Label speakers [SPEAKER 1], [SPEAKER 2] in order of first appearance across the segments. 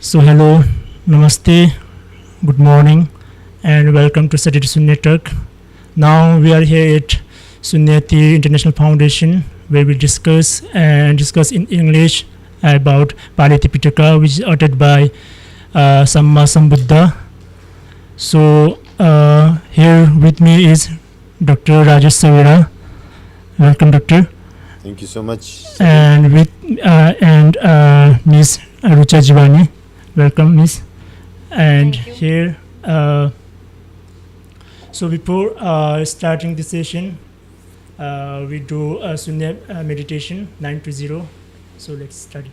[SPEAKER 1] So hello, namaste, good morning, and welcome to Study Sunya Talk. Now we are here at Sunyati International Foundation, where we discuss in English about Pali Tipitaka, which is uttered by Samma Sambuddha. So here with me is Dr. Rajesh Savera. Welcome, Doctor.
[SPEAKER 2] Thank you so much.
[SPEAKER 1] And with Miss Rucha Jivani. Welcome, Miss. And here, so before starting the session, we do a Sunya meditation 9 to 0. So let's start.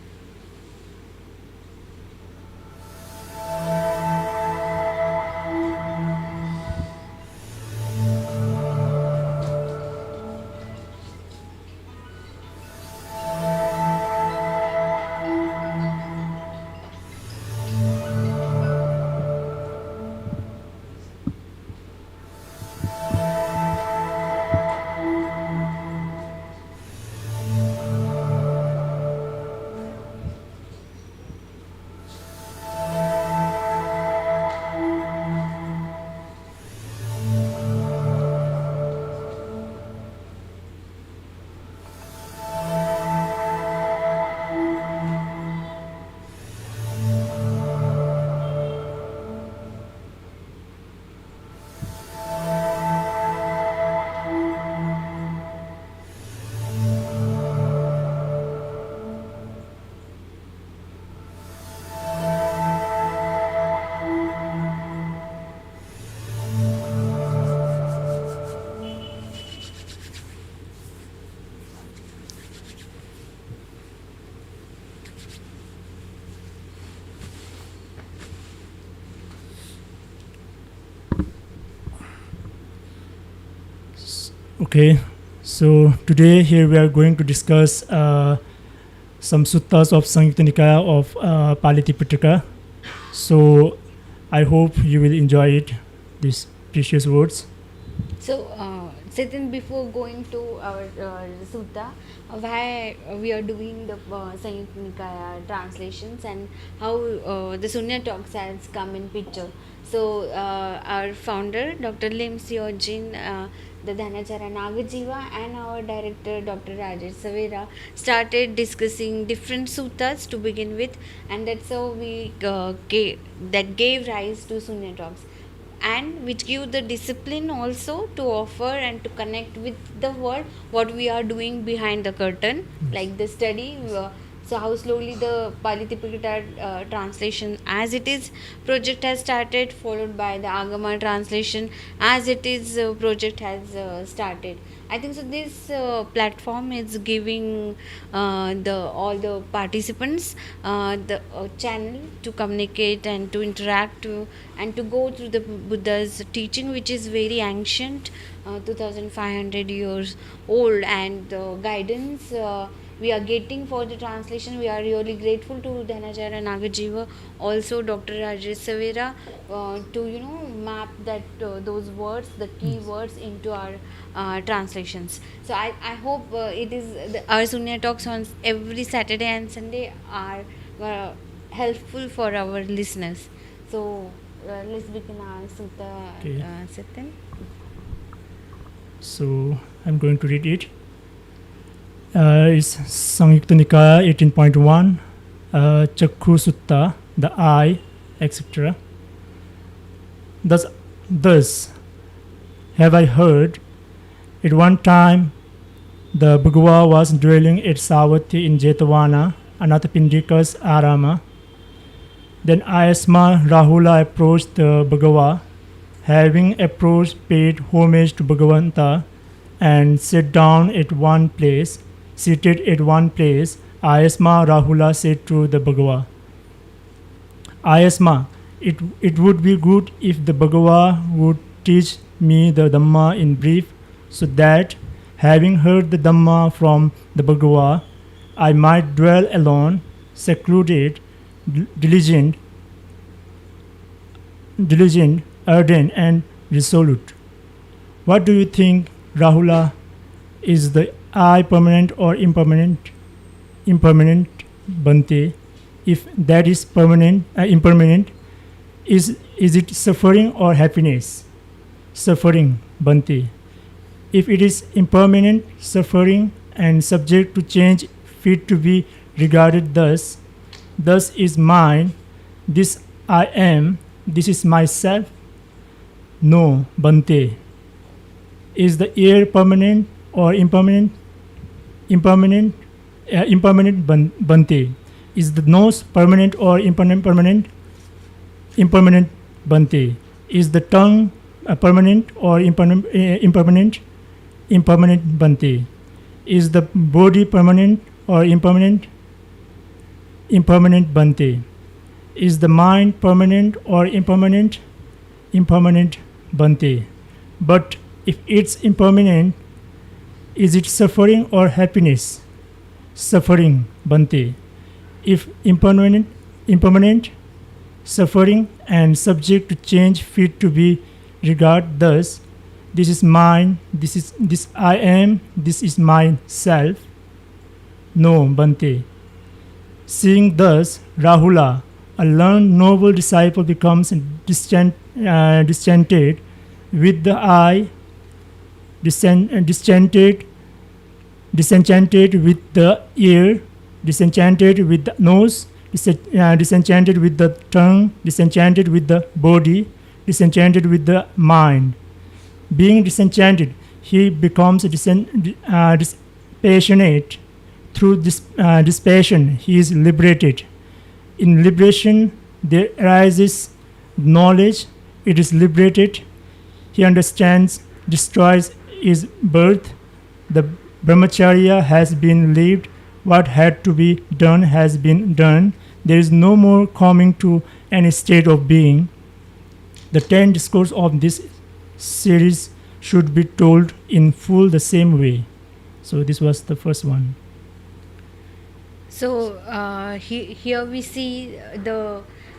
[SPEAKER 1] Okay, so today here we are going to discuss some suttas of Sanyutta Nikaya of Pali Tipitaka. So I hope you will enjoy it, these precious words.
[SPEAKER 3] So, Sitin, before going to our sutta, why we are doing the Sanyutta Nikaya translations and how the Sunya talks has come in picture. So, our founder, Dr. Lim Seojin, the Dhanacharya Nagajiva, and our director, Dr. Rajesh Savera, started discussing different suttas to begin with, and that's how we gave rise to Sunya talks, and which give the discipline also to offer and to connect with the world what we are doing behind the curtain, like the study. So how slowly the Pali Tipitaka translation as it is project has started, followed by the Agama translation as it is project has started. I think so. This platform is giving the all the participants the channel to communicate and to interact and to go through the Buddha's teaching, which is very ancient, 2,500 years old, and the guidance we are getting for the translation. We are really grateful to Dhanacharya Nagajiva, also Dr. Rajesh Savera, to map that those words, the key words into our translations. So I hope it is our Sunya talks on every Saturday and Sunday are helpful for our listeners. So let's begin our sutta,
[SPEAKER 1] Okay.
[SPEAKER 3] Sitin.
[SPEAKER 1] So I'm going to read it. It's Sanyutta Nikaya 18.1, Chakhu Sutta, the eye, etc. Thus have I heard, at one time the Bhagava was dwelling at Savatthi in Jetavana, Anathapindika's Arama. Then Ayasma Rahula approached the Bhagava. Having approached, paid homage to Bhagavanta, and sat down at one place. Seated at one place, Ayasma Rahula said to the Bhagava, Ayasma, it would be good if the Bhagava would teach me the Dhamma in brief, so that, having heard the Dhamma from the Bhagava, I might dwell alone, secluded, diligent, ardent, and resolute. What do you think, Rahula? Is the I permanent or impermanent? Impermanent, Bante. if that is permanent, impermanent, is it suffering or happiness? Suffering, Bhante. If it is impermanent, suffering, and subject to change, fit to be regarded thus, thus is mine, this I am, this is myself. No, Bhante. Is the air permanent or impermanent? Impermanent, Bhante. Is the nose permanent or impermanent? Impermanent, Bhante. Is the tongue permanent or impermanent? Impermanent, Bhante. Is the body permanent or impermanent? Impermanent, Bhante. Is the mind permanent or impermanent? Impermanent, Bhante. But if it's impermanent, is it suffering or happiness? Suffering, Bhante. If impermanent, suffering, and subject to change, fit to be regarded thus, this is mine, this I am, this is myself. No, Bhante. Seeing thus, Rahula, a learned noble disciple, becomes disenchanted with the eye, disenchanted with the ear, disenchanted with the nose, disenchanted with the tongue, disenchanted with the body, disenchanted with the mind. Being disenchanted, he becomes dispassionate. Through this dispassion, he is liberated. In liberation, there arises knowledge. It is liberated. He understands, destroys his birth. The brahmacharya has been lived. What had to be done has been done. There is no more coming to any state of being. The 10 discourses of this series should be told in full the same way. So this was the first one.
[SPEAKER 3] So here we see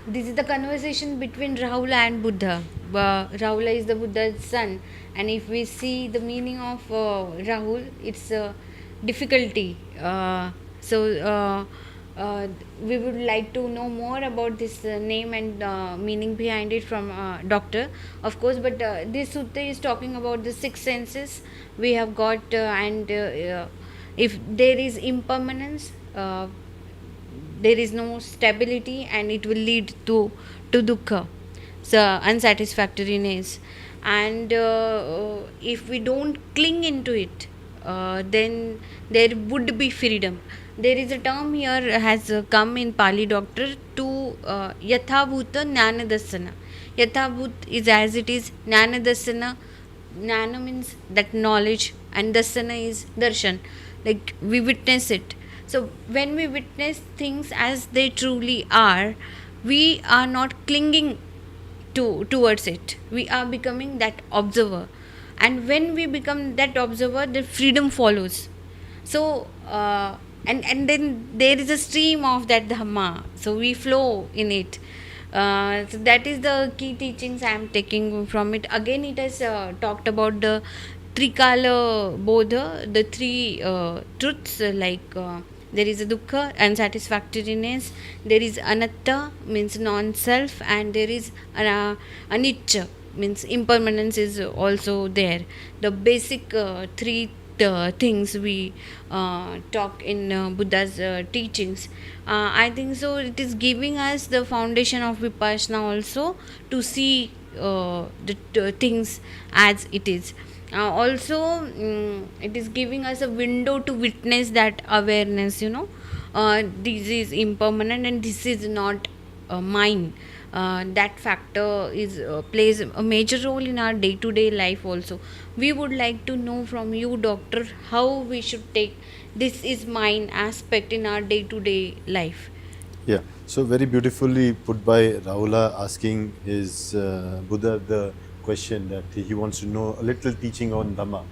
[SPEAKER 3] this is the conversation between Rahula and Buddha. Rahula is the Buddha's son, and if we see the meaning of Rahul, it's difficulty. We would like to know more about this name and meaning behind it from doctor, of course. But this sutta is talking about the 6 senses we have got, and if there is impermanence, there is no stability, and it will lead to dukkha, so unsatisfactoriness. And if we don't cling into it, then there would be freedom. There is a term here has come in Pali doctor to yathabhuta jnanadassana. Yathabhut is as it is, jnanadassana, jnana means that knowledge, and dassana is darshan, like we witness it. So when we witness things as they truly are, we are not clinging towards it. We are becoming that observer, and when we become that observer, the freedom follows. So and then there is a stream of that dhamma, so we flow in it. So that is the key teachings I am taking from it. Again, it has talked about the trikala bodha, the 3 truths, like there is a dukkha, unsatisfactoriness, there is anatta, means non-self, and there is anicca, means impermanence is also there. The basic 3 things we talk in Buddha's teachings. I think so it is giving us the foundation of vipassana also, to see the things as it is. Also, it is giving us a window to witness that awareness, this is impermanent and this is not mine. That factor is plays a major role in our day-to-day life also. We would like to know from you, doctor, how we should take this is mine aspect in our day-to-day life.
[SPEAKER 2] Yeah, so very beautifully put by Rahula, asking his Buddha the question that he wants to know a little teaching on Dhamma.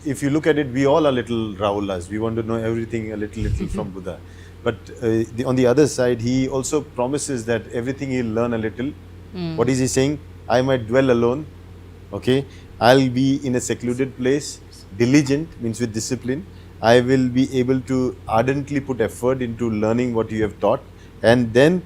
[SPEAKER 2] If you look at it, we all are little Rahulas. We want to know everything a little from Buddha. But on the other side, he also promises that everything he'll learn a little. What is he saying? I might dwell alone. Okay, I'll be in a secluded place. Diligent means with discipline. I will be able to ardently put effort into learning what you have taught, and then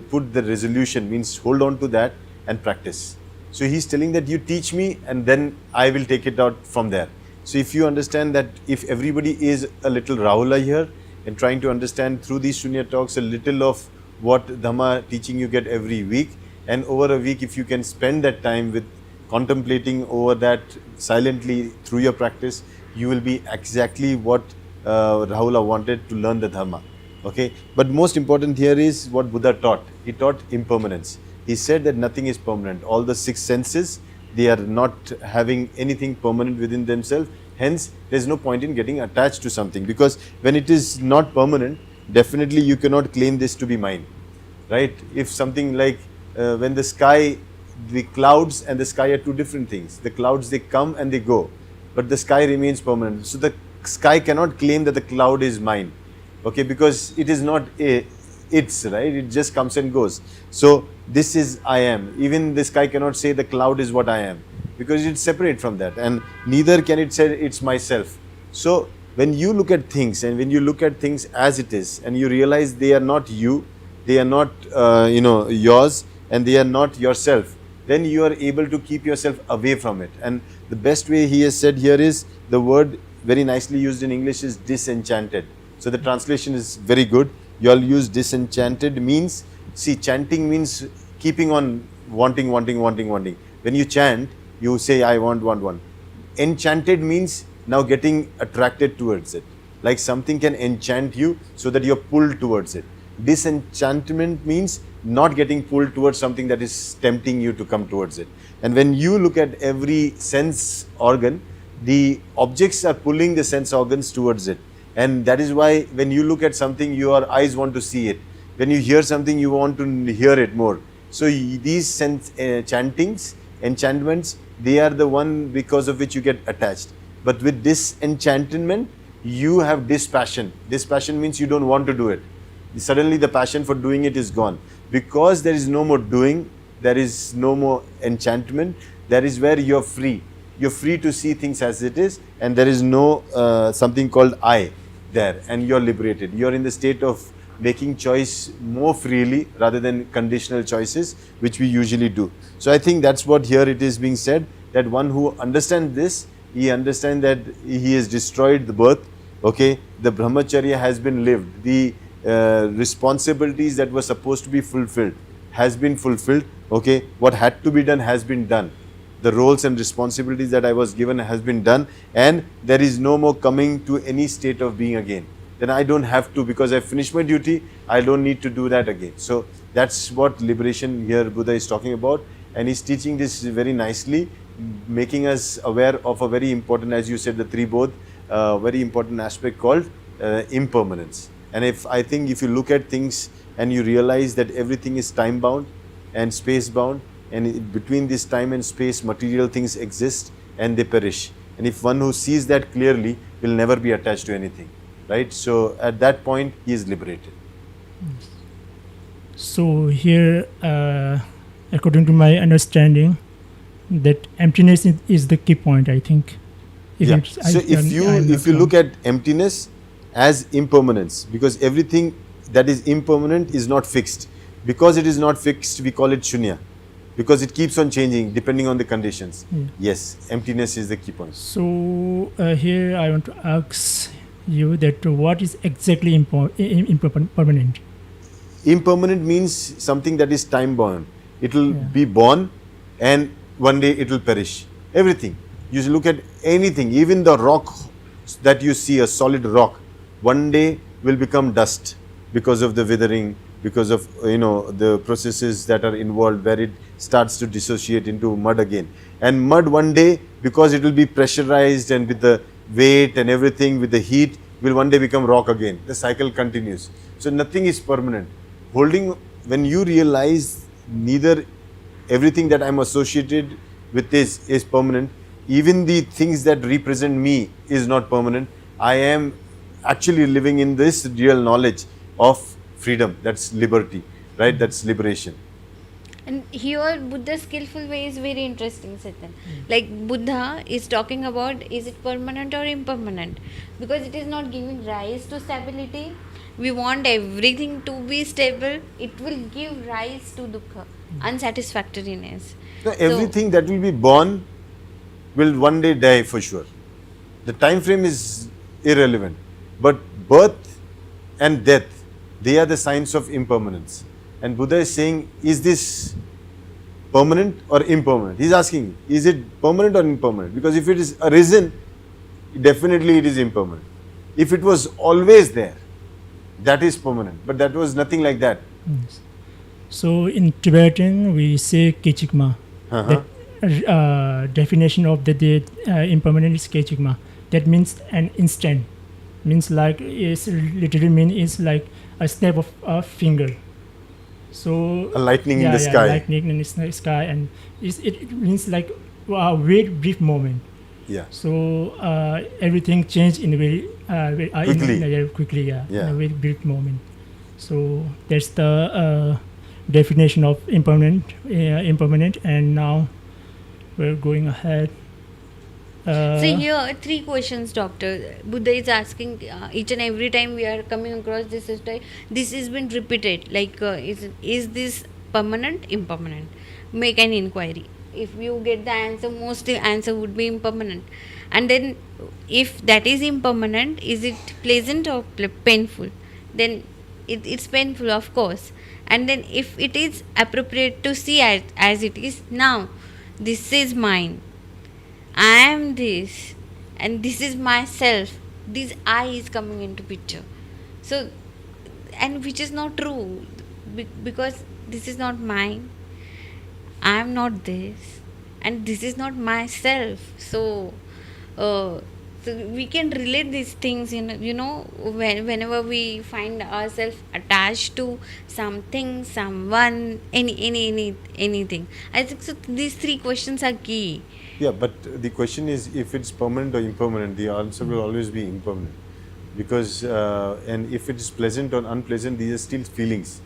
[SPEAKER 2] put the resolution, means hold on to that and practice. So he's telling that you teach me and then I will take it out from there. So if you understand that if everybody is a little Rahula here and trying to understand through these Shunya talks a little of what Dhamma teaching you get every week, and over a week if you can spend that time with contemplating over that silently through your practice, you will be exactly what Rahula wanted to learn the Dhamma. Okay, but most important here is what Buddha taught. He taught impermanence. He said that nothing is permanent. All the six senses, they are not having anything permanent within themselves. Hence, there is no point in getting attached to something, because when it is not permanent, definitely you cannot claim this to be mine, right? If something like when the sky, the clouds and the sky are two different things. The clouds, they come and they go, but the sky remains permanent. So the sky cannot claim that the cloud is mine, okay, because it is not its, right? It just comes and goes. So this is I am. Even the sky cannot say the cloud is what I am, because it's separate from that, and neither can it say it's myself. So when you look at things, and when you look at things as it is, and you realize they are not you, they are not yours, and they are not yourself, then you are able to keep yourself away from it. And the best way he has said here is, the word very nicely used in English is disenchanted. So the translation is very good. You all use disenchanted, means, see, chanting means keeping on wanting. When you chant, you say, I want. Enchanted means now getting attracted towards it. Like something can enchant you so that you're pulled towards it. Disenchantment means not getting pulled towards something that is tempting you to come towards it. And when you look at every sense organ, the objects are pulling the sense organs towards it. And that is why when you look at something, your eyes want to see it. When you hear something, you want to hear it more. So these sense chantings, enchantments, they are the one because of which you get attached. But with disenchantment, you have dispassion. Dispassion means you don't want to do it. Suddenly the passion for doing it is gone. Because there is no more doing, there is no more enchantment, that is where you're free. You're free to see things as it is, and there is no something called I there, and you're liberated. You're in the state of making choice more freely rather than conditional choices, which we usually do. So I think that's what here it is being said, that one who understands this, he understands that he has destroyed the birth, okay, the brahmacharya has been lived, the responsibilities that were supposed to be fulfilled has been fulfilled, okay, what had to be done has been done. The roles and responsibilities that I was given has been done, and there is no more coming to any state of being again. Then I don't have to, because I finished my duty, I don't need to do that again. So that's what liberation here Buddha is talking about, and he's teaching this very nicely, making us aware of a very important, as you said, the three bodh, very important aspect called impermanence. And I think if you look at things and you realize that everything is time bound and space bound, and between this time and space material things exist and they perish, and if one who sees that clearly will never be attached to anything, right? So at that point he is liberated.
[SPEAKER 1] So here, according to my understanding, that emptiness is the key point, I think.
[SPEAKER 2] So if you look at emptiness as impermanence, because everything that is impermanent is not fixed. Because it is not fixed, we call it shunya, because it keeps on changing depending on the conditions. Yes, emptiness is the key point.
[SPEAKER 1] So here I want to ask you that what is exactly impermanent?
[SPEAKER 2] Impermanent means something that is time bound. It will be born and one day it will perish. Everything. You look at anything, even the rock that you see, a solid rock, one day will become dust because of the withering, because of the processes that are involved, where it starts to dissociate into mud again. And mud one day, because it will be pressurized and with the weight and everything, with the heat, will one day become rock again. The cycle continues. So nothing is permanent. When you realize neither everything that I'm associated with this is permanent, even the things that represent me is not permanent, I am actually living in this real knowledge of freedom. That's liberty, right? That's liberation.
[SPEAKER 3] And here Buddha's skillful way is very interesting, Satan. Like Buddha is talking about, is it permanent or impermanent? Because it is not giving rise to stability. We want everything to be stable. It will give rise to dukkha, unsatisfactoriness.
[SPEAKER 2] So everything that will be born will one day die for sure. The time frame is irrelevant. But birth and death, they are the signs of impermanence. And Buddha is saying, is this permanent or impermanent? He is asking, is it permanent or impermanent? Because if it is arisen, definitely it is impermanent. If it was always there, that is permanent. But that was nothing like that.
[SPEAKER 1] Yes. So in Tibetan we say kechikma.
[SPEAKER 2] Uh-huh.
[SPEAKER 1] That definition of the impermanent is kechikma. That means an instant. Means like is literally mean is like a snap of a finger. So
[SPEAKER 2] A lightning in the sky.
[SPEAKER 1] lightning in the sky, and it means like a very brief moment.
[SPEAKER 2] Yeah.
[SPEAKER 1] So everything changed in a very
[SPEAKER 2] Quickly.
[SPEAKER 1] quickly, yeah, in
[SPEAKER 2] Yeah.
[SPEAKER 1] a very brief moment. So that's the definition of impermanent, and now we're going ahead.
[SPEAKER 3] So here, three questions, Doctor. Buddha is asking each and every time we are coming across this system. This has been repeated. Like, is this permanent, impermanent? Make an inquiry. If you get the answer, most answer would be impermanent. And then, if that is impermanent, is it pleasant or painful? Then it's painful, of course. And then, if it is appropriate to see as it is now, this is mine. I am this, and this is myself. This I is coming into picture. So, and which is not true, because this is not mine. I am not this, and this is not myself. Uh, so we can relate these things in, whenever we find ourselves attached to something, someone, anything. I think so. These three questions are key.
[SPEAKER 2] Yeah, but the question is, if it's permanent or impermanent, the answer will always be impermanent. Because, and if it is pleasant or unpleasant, these are still feelings.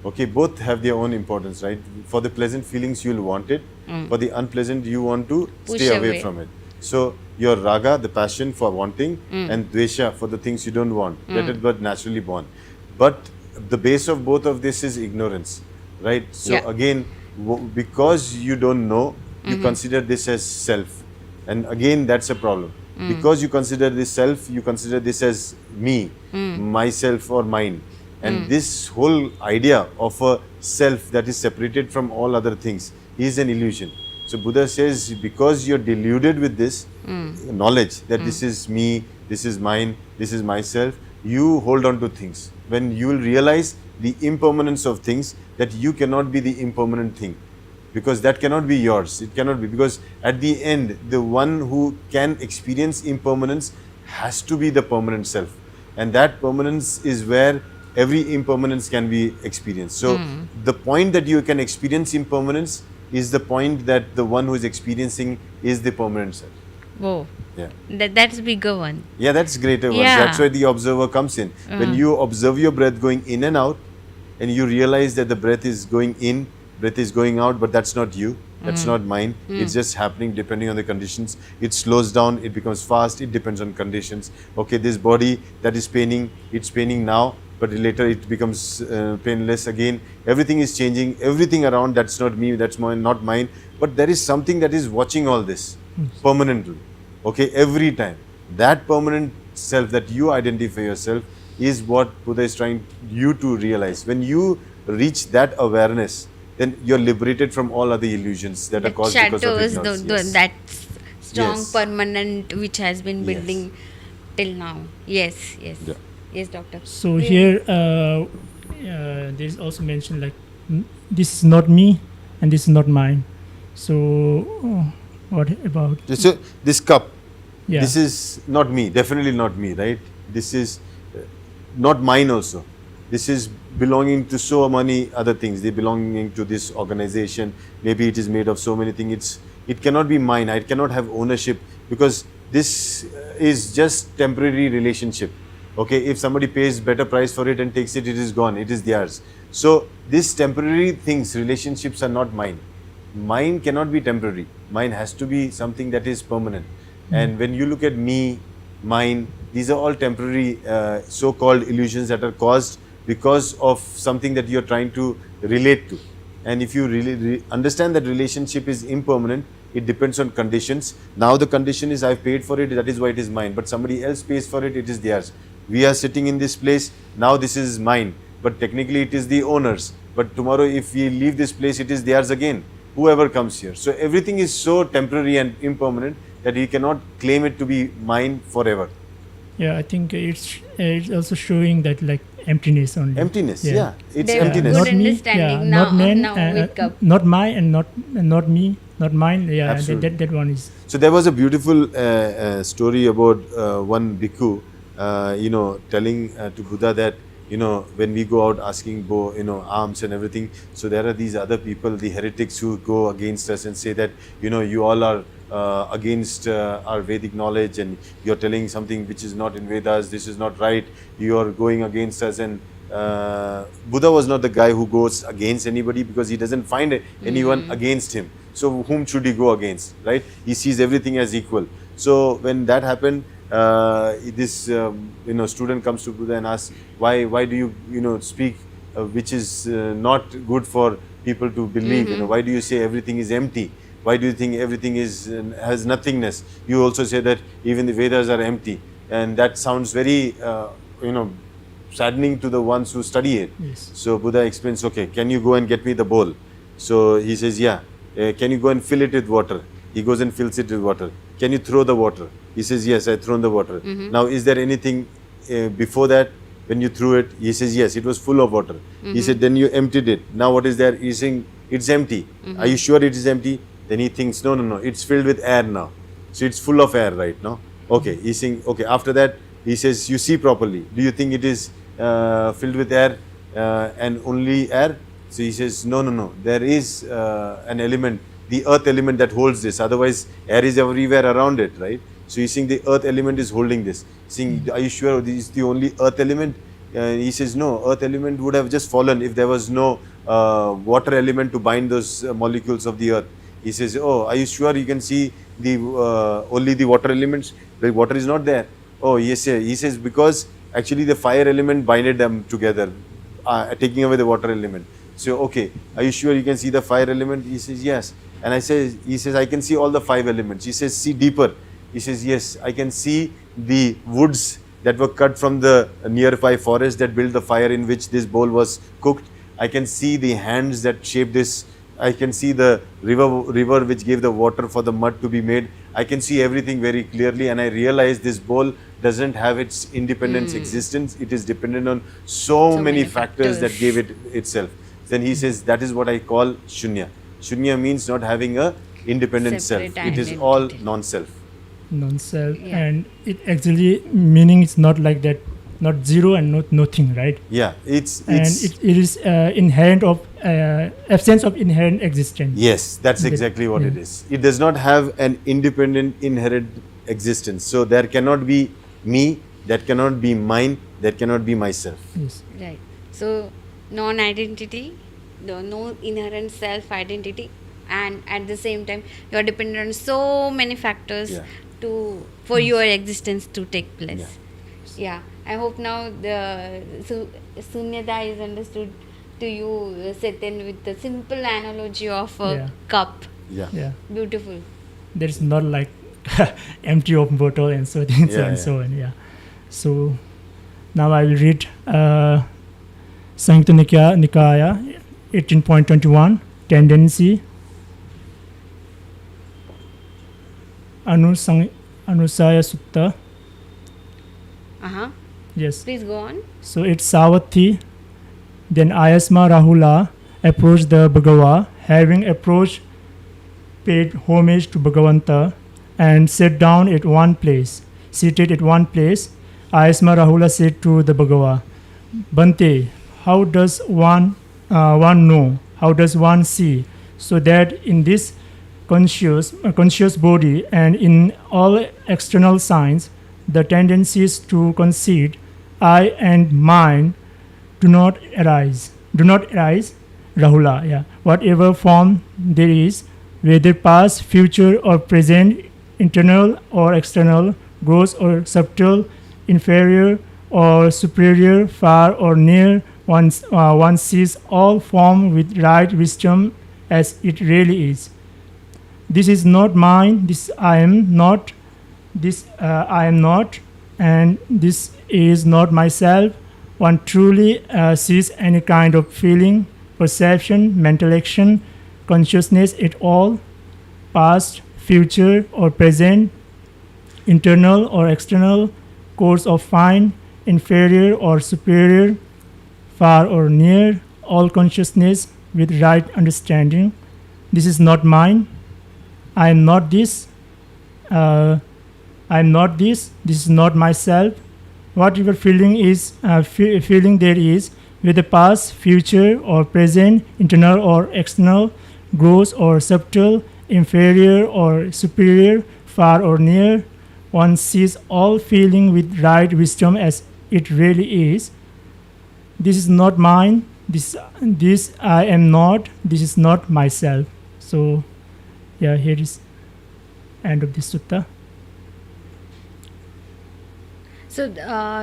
[SPEAKER 2] Okay, both have their own importance, right? For the pleasant feelings, you'll want it. For the unpleasant, you want to
[SPEAKER 3] Push
[SPEAKER 2] stay away
[SPEAKER 3] away.
[SPEAKER 2] from it. So, your raga, the passion for wanting, and dvesha for the things you don't want, that is but naturally born. But the base of both of this is ignorance, right? So,
[SPEAKER 3] Yeah.
[SPEAKER 2] again, because you don't know, you consider this as self. And again, that's a problem. Because you consider this self, you consider this as me, myself or mine. And this whole idea of a self that is separated from all other things is an illusion. So Buddha says, because you're deluded with this knowledge that this is me, this is mine, this is myself, you hold on to things. When you will realize the impermanence of things, that you cannot be the impermanent thing. Because that cannot be yours. It cannot be. Because at the end, the one who can experience impermanence has to be the permanent self. And that permanence is where every impermanence can be experienced. So the point that you can experience impermanence is the point that the one who is experiencing is the permanent self.
[SPEAKER 3] Whoa.
[SPEAKER 2] Yeah.
[SPEAKER 3] That's bigger one.
[SPEAKER 2] Yeah, that's greater one.
[SPEAKER 3] Yeah.
[SPEAKER 2] That's where the observer comes in. When you observe your breath going in and out, and you realize that the breath is going in, breath is going out, but that's not you, that's not mine. It's just happening depending on the conditions. It slows down, it becomes fast, it depends on conditions. Okay, this body that is paining, it's paining now, but later it becomes painless again. Everything is changing, everything around, that's not me, that's mine, not mine. But there is something that is watching all this permanently. Okay, every time. That permanent self that you identify yourself is what Buddha is trying you to realize. When you reach that awareness, then you're liberated from all other illusions that are caused because of
[SPEAKER 3] shadows,
[SPEAKER 2] ignorance. Yes.
[SPEAKER 3] that strong
[SPEAKER 2] Yes.
[SPEAKER 3] permanent which has been
[SPEAKER 2] Yes.
[SPEAKER 3] building till now. Yes.
[SPEAKER 2] Yeah.
[SPEAKER 3] Yes, doctor.
[SPEAKER 1] So here, there's also mentioned like this is not me and this is not mine. So what about?
[SPEAKER 2] So this cup,
[SPEAKER 1] Yeah.
[SPEAKER 2] this is not me, definitely not me, right? This is not mine also. This is belonging to so many other things. They belonging to this organization. Maybe it is made of so many things. It cannot be mine. I cannot have ownership because this is just temporary relationship. Okay, if somebody pays better price for it and takes it, it is gone, it is theirs. So these temporary things, relationships are not mine. Mine cannot be temporary. Mine has to be something that is permanent. And when you look at me, mine, these are all temporary so-called illusions that are caused because of something that you are trying to relate to. And if you really understand that relationship is impermanent, it depends on conditions. Now the condition is I've paid for it, that is why it is mine. But somebody else pays for it, it is theirs. We are sitting in this place, now this is mine. But technically it is the owner's. But tomorrow if we leave this place, it is theirs again. Whoever comes here. So everything is so temporary and impermanent that we cannot claim it to be mine forever.
[SPEAKER 1] Yeah, I think it's also showing that like emptiness only.
[SPEAKER 2] Emptiness,
[SPEAKER 1] Yeah.
[SPEAKER 2] yeah. It's
[SPEAKER 3] There-
[SPEAKER 2] emptiness.
[SPEAKER 3] Good
[SPEAKER 1] Not me,
[SPEAKER 3] understanding
[SPEAKER 1] not
[SPEAKER 3] now-
[SPEAKER 1] man,
[SPEAKER 3] now wake up.
[SPEAKER 1] not mine, and not me, not mine. Yeah,
[SPEAKER 2] Absolutely.
[SPEAKER 1] that one is.
[SPEAKER 2] So there was a beautiful story about one bhikkhu, telling to Buddha that, when we go out asking alms and everything, so there are these other people, the heretics, who go against us and say that, you all are against our Vedic knowledge, and you're telling something which is not in Vedas, this is not right, you are going against us. And Buddha was not the guy who goes against anybody, because he doesn't find anyone against him. So whom should he go against, right? He sees everything as equal. So when that happened, this student comes to Buddha and asks, why do you speak which is not good for people to believe? Why do you say everything is empty? Why do you think everything has nothingness? You also say that even the Vedas are empty, and that sounds very saddening to the ones who study it.
[SPEAKER 1] Yes.
[SPEAKER 2] So Buddha explains, okay, can you go and get me the bowl? So he says, yeah. Can you go and fill it with water? He goes and fills it with water. Can you throw the water? He says, yes, I thrown the water. Now, is there anything before that when you threw it? He says, yes, it was full of water. He said, then you emptied it. Now what is there? He's saying, it's empty. Are you sure it is empty? Then he thinks, no, it's filled with air now. So it's full of air right now. Okay, he's saying, okay, after that, he says, you see properly. Do you think it is filled with air and only air? So he says, no, there is an element, the earth element, that holds this. Otherwise, air is everywhere around it, right? So he's saying the earth element is holding this. Saying, are you sure this is the only earth element? He says, no, earth element would have just fallen if there was no water element to bind those molecules of the earth. He says, oh, are you sure you can see the only the water elements? The water is not there. Oh, yes, sir. He says, because actually the fire element binded them together, taking away the water element. So, okay, are you sure you can see the fire element? He says, yes. And he says, I can see all the 5 elements. He says, see deeper. He says, yes, I can see the woods that were cut from the nearby forest that built the fire in which this bowl was cooked. I can see the hands that shaped this. I can see the river which gave the water for the mud to be made. I can see everything very clearly, and I realize this bowl doesn't have its independent existence. It is dependent on so many factors that gave it itself. Then he says, that is what I call shunya. Shunya means not having a independent
[SPEAKER 3] Separate
[SPEAKER 2] self. It is all
[SPEAKER 3] identity.
[SPEAKER 2] non-self.
[SPEAKER 1] Non-self,
[SPEAKER 3] Yeah.
[SPEAKER 1] and it actually meaning is not like that, not zero and not nothing, right?
[SPEAKER 2] Yeah, it's
[SPEAKER 1] And it is inherent of absence of inherent existence.
[SPEAKER 2] yes, that's exactly what it is. It does not have an independent inherent existence. So there cannot be me, that cannot be mine, that cannot be myself.
[SPEAKER 1] Yes.
[SPEAKER 3] Right. So, non-identity, no inherent self-identity, and at the same time, you are dependent on so many factors
[SPEAKER 2] Yeah.
[SPEAKER 3] for your existence to take place.
[SPEAKER 2] Yeah.
[SPEAKER 3] Yeah. I hope now the Sunyata is understood to you, Setan, with the simple analogy of a
[SPEAKER 1] Yeah.
[SPEAKER 3] cup.
[SPEAKER 2] Yeah.
[SPEAKER 1] Yeah.
[SPEAKER 3] Beautiful.
[SPEAKER 1] There is not like empty of bottle and so things
[SPEAKER 2] Yeah,
[SPEAKER 1] and
[SPEAKER 2] yeah.
[SPEAKER 1] so on. Yeah. So now I will read Sanyutta Nikaaya 18.21 tendency. Anusaya Sutta. Yes.
[SPEAKER 3] Please go on.
[SPEAKER 1] So it's Savatthi. Then Ayasma Rahula approached the Bhagava, having approached, paid homage to Bhagavanta, and sat down at one place. Seated at one place, Ayasma Rahula said to the Bhagava, Bhante, how does one know? How does one see? So that in this conscious body and in all external signs, the tendencies to concede I and mine do not arise. Do not arise, Rahula. Yeah. Whatever form there is, whether past, future, or present, internal or external, gross or subtle, inferior or superior, far or near, one sees all form with right wisdom as it really is. This is not mine. This I am not. This I am not, and this is not myself. One truly sees any kind of feeling, perception, mental action, consciousness at all, past, future, or present, internal or external, course of fine, inferior or superior, far or near, all consciousness with right understanding. This is not mine. I am not this. I am not this. This is not myself. Whatever feeling is, feeling there is, whether past, future, or present, internal or external, gross or subtle, inferior or superior, far or near, one sees all feeling with right wisdom as it really is. This is not mine. This I am not. This is not myself. So, yeah, here is end of this sutta.
[SPEAKER 3] So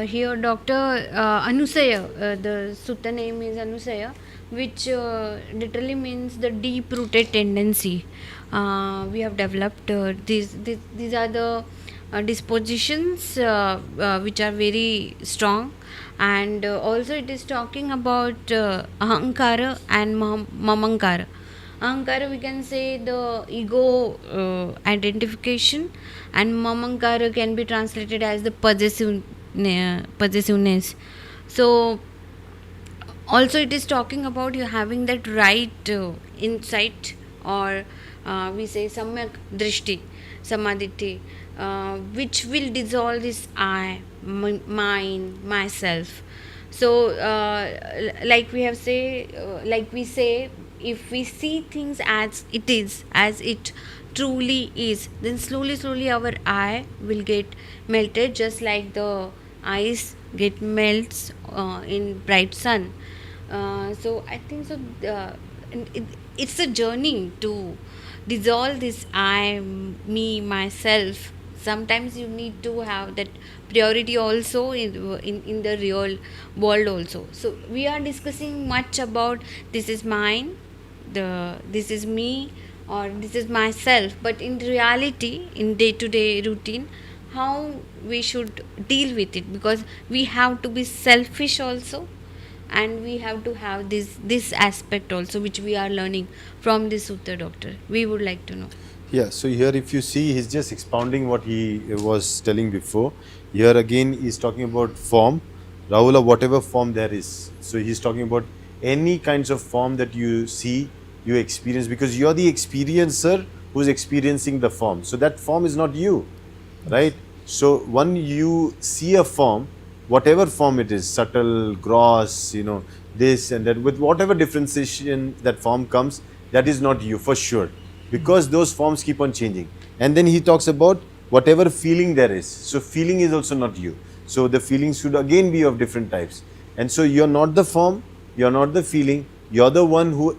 [SPEAKER 3] here Dr. Anusaya, the sutta name is Anusaya, which literally means the deep-rooted tendency. We have developed these are the dispositions which are very strong, and also it is talking about ahankara and mamankara. Ahankara, we can say the ego identification, and mamankara can be translated as the possessiveness. So also it is talking about you having that right insight, or we say samyak drishti, samadhiti, which will dissolve this I, mine, myself. So like we say, if we see things as it is, as it truly is, then slowly our I will get melted, just like the ice get melts in bright sun. So I think so and it's a journey to dissolve this I, me, myself. Sometimes you need to have that priority also in the real world also. So we are discussing much about this is mine, this is me, or this is myself, but in reality, in day to day routine, how we should deal with it, because we have to be selfish also, and we have to have this aspect also, which we are learning from this sutta, doctor. We would like to know.
[SPEAKER 2] Yeah, so here if you see, he's just expounding what he was telling before. Here again, he's talking about form. Rahula, whatever form there is. So he's talking about any kinds of form that you see, you experience, because you're the experiencer who's experiencing the form. So that form is not you, right? So when you see a form, whatever form it is, subtle, gross, this and that, with whatever differentiation that form comes, that is not you for sure, because those forms keep on changing. And then he talks about whatever feeling there is. So feeling is also not you. So the feelings should again be of different types. And so you're not the form, you're not the feeling, you're the one who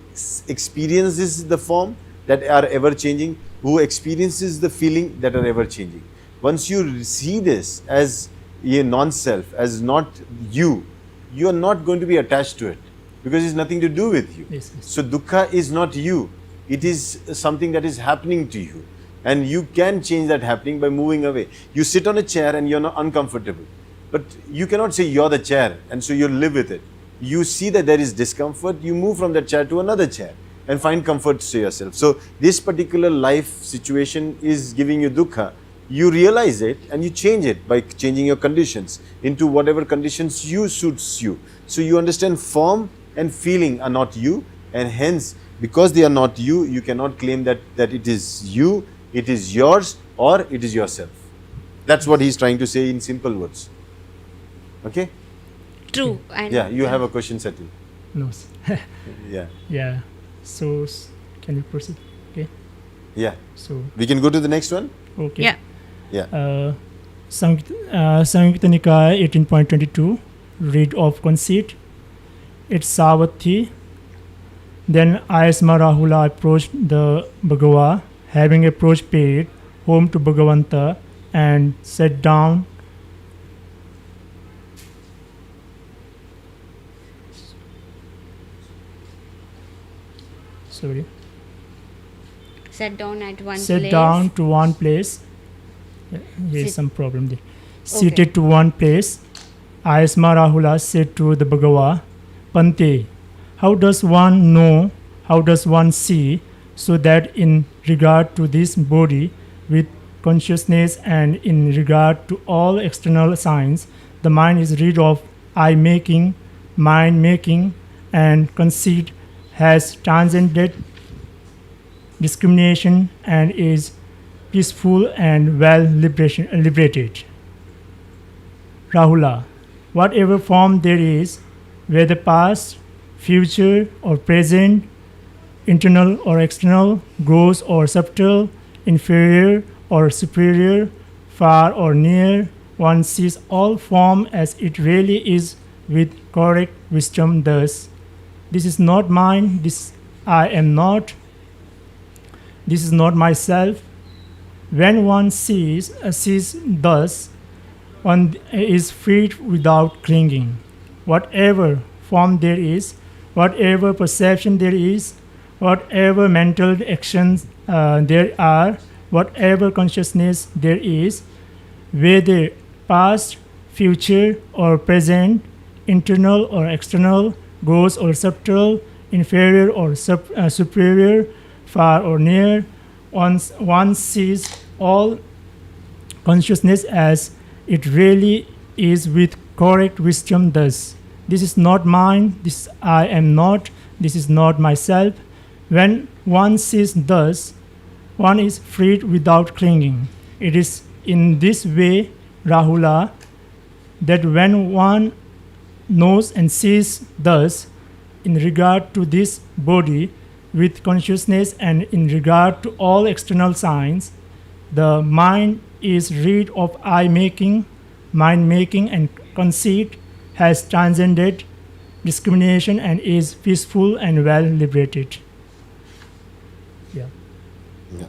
[SPEAKER 2] experiences the form that are ever changing, who experiences the feeling that are ever changing. Once you see this as a non-self, as not you, you are not going to be attached to it, because it's nothing to do with you.
[SPEAKER 1] Yes.
[SPEAKER 2] So dukkha is not you. It is something that is happening to you, and you can change that happening by moving away. You sit on a chair and you're not uncomfortable, but you cannot say you're the chair and so you live with it. You see that there is discomfort, you move from that chair to another chair and find comfort to yourself. So this particular life situation is giving you dukkha. You realize it and you change it by changing your conditions into whatever conditions suits you. So you understand form and feeling are not you, and hence because they are not you, you cannot claim that it is you, it is yours, or it is yourself. That's what he's trying to say in simple words. Okay?
[SPEAKER 3] True. And
[SPEAKER 2] Yeah, you have a question, Satil.
[SPEAKER 1] No.
[SPEAKER 2] Yeah.
[SPEAKER 1] Yeah. So can you proceed? Okay.
[SPEAKER 2] Yeah.
[SPEAKER 1] So
[SPEAKER 2] We can go to the next one?
[SPEAKER 1] okay.
[SPEAKER 3] yeah.
[SPEAKER 2] Yeah.
[SPEAKER 1] Sanyutta Nikaya 18.22, read of conceit. It's Savatthi. Then Ayasma Rahula approached the Bhagava, having approached paid home to Bhagavanta and sat down. Sorry.
[SPEAKER 3] Sat down at one
[SPEAKER 1] Sat
[SPEAKER 3] place.
[SPEAKER 1] down to one place. Here is
[SPEAKER 3] Sit-
[SPEAKER 1] some problem there. Seated to one place. Ayasma Rahula said to the Bhagava, Pante, how does one know, how does one see, so that in regard to this body with consciousness and in regard to all external signs, the mind is rid of I-making, mind-making, and conceit, has transcended discrimination and is peaceful and well liberated. Rahula, whatever form there is, whether past, future or present, internal or external, gross or subtle, inferior or superior, far or near, one sees all form as it really is with correct wisdom thus. This is not mine, this I am not, this is not myself. When one sees thus, one is freed without clinging. Whatever form there is, whatever perception there is, whatever mental actions there are, whatever consciousness there is, whether past, future or present, internal or external, gross or subtle, inferior or superior, far or near, one sees all consciousness as it really is with correct wisdom thus. This is not mine, this I am not, this is not myself. When one sees thus, one is freed without clinging. It is in this way, Rahula, that when one knows and sees thus, in regard to this body, with consciousness and in regard to all external signs, the mind is rid of I-making, mind-making and conceit, has transcended discrimination and is peaceful and well liberated. Yeah.
[SPEAKER 2] Yeah.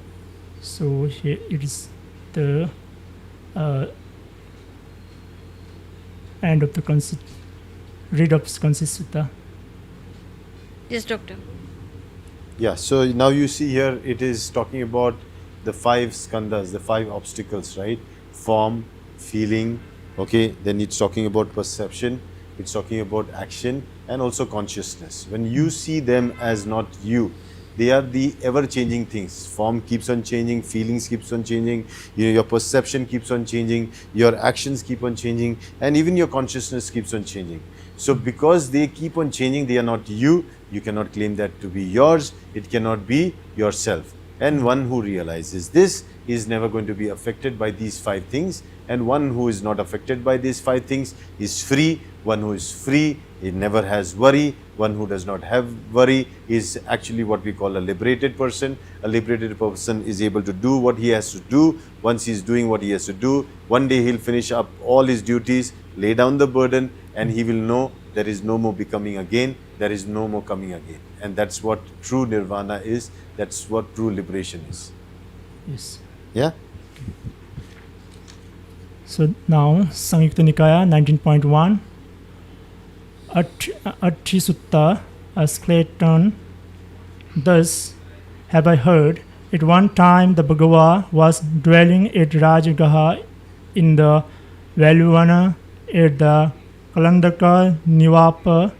[SPEAKER 1] So here it is the end of the read of Conceit Sutta.
[SPEAKER 3] Yes, doctor.
[SPEAKER 2] Yeah, so now you see here it is talking about the 5 skandhas, the 5 obstacles, right? Form, feeling, okay, then it's talking about perception, it's talking about action and also consciousness. When you see them as not you, they are the ever-changing things. Form keeps on changing, feelings keeps on changing, your perception keeps on changing, your actions keep on changing, and even your consciousness keeps on changing. So because they keep on changing, they are not you, you cannot claim that to be yours, it cannot be yourself. And one who realizes this is never going to be affected by these 5 things, and one who is not affected by these 5 things is free. One who is free, he never has worry. One who does not have worry is actually what we call a liberated person. A liberated person is able to do what he has to do. Once he is doing what he has to do, one day he'll finish up all his duties, lay down the burden, and he will know there is no more becoming again, there is no more coming again. And that's what true nirvana is, that's what true liberation is.
[SPEAKER 1] Yes.
[SPEAKER 2] Yeah?
[SPEAKER 1] So now Sanyutta Nikaya 19.1 Atti Sutta, a skeleton. Thus have I heard, at one time the Bhagava was dwelling at Rajagaha in the Veluvana at the Kalandaka Nivapa.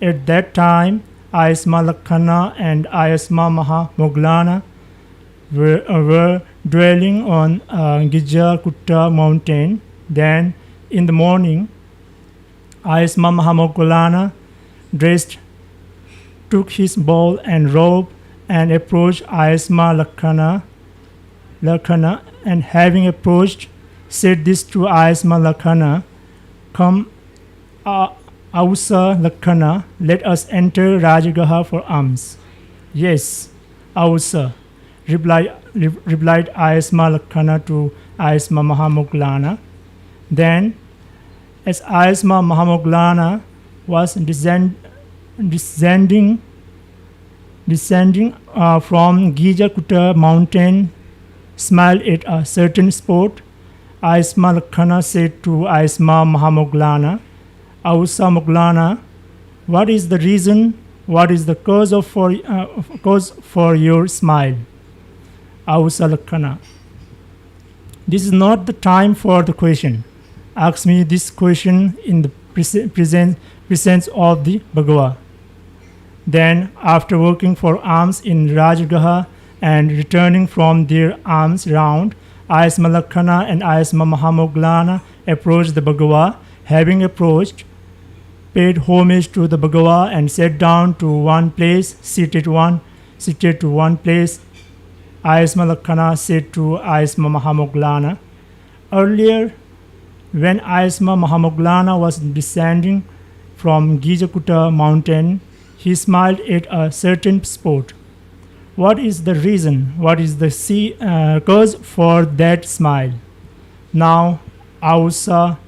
[SPEAKER 1] At that time Ayasma Lakhana and Ayasma Mahamoglana were dwelling on Gijakutta mountain. Then in the morning Ayasma Mahamoglana dressed, took his bowl and robe and approached Ayasma Lakhana, and having approached said this to Ayasma Lakhana, come Ausa Lakhana, let us enter Rajagaha for alms. Yes, Ausa, replied Ayasma Lakhana to Ayasma Mahamoglana, Then, as Aisma Mahamoglana was descending from Gijakuta mountain, smiled at a certain spot, Aisma Lakhana said to Aisma Mahamoglana, Ausa Moglana, what is the reason, what is the cause for your smile? Ausa Lakhana, this is not the time for the question. Ask me this question in the presence of the Bhagava. Then, after working for alms in Rajgaha and returning from their alms round, Aisma Lakhana and Aisma Mahamoglana approached the Bhagava. Having approached, paid homage to the Bhagava and sat down to one place, seated to one place. Aisma Lakhana said to Aisma Mahamoglana, earlier, when Aisma Mahamoglana was descending from Gijakuta mountain, he smiled at a certain spot. What is the reason? What is the cause for that smile? Now, Ausa,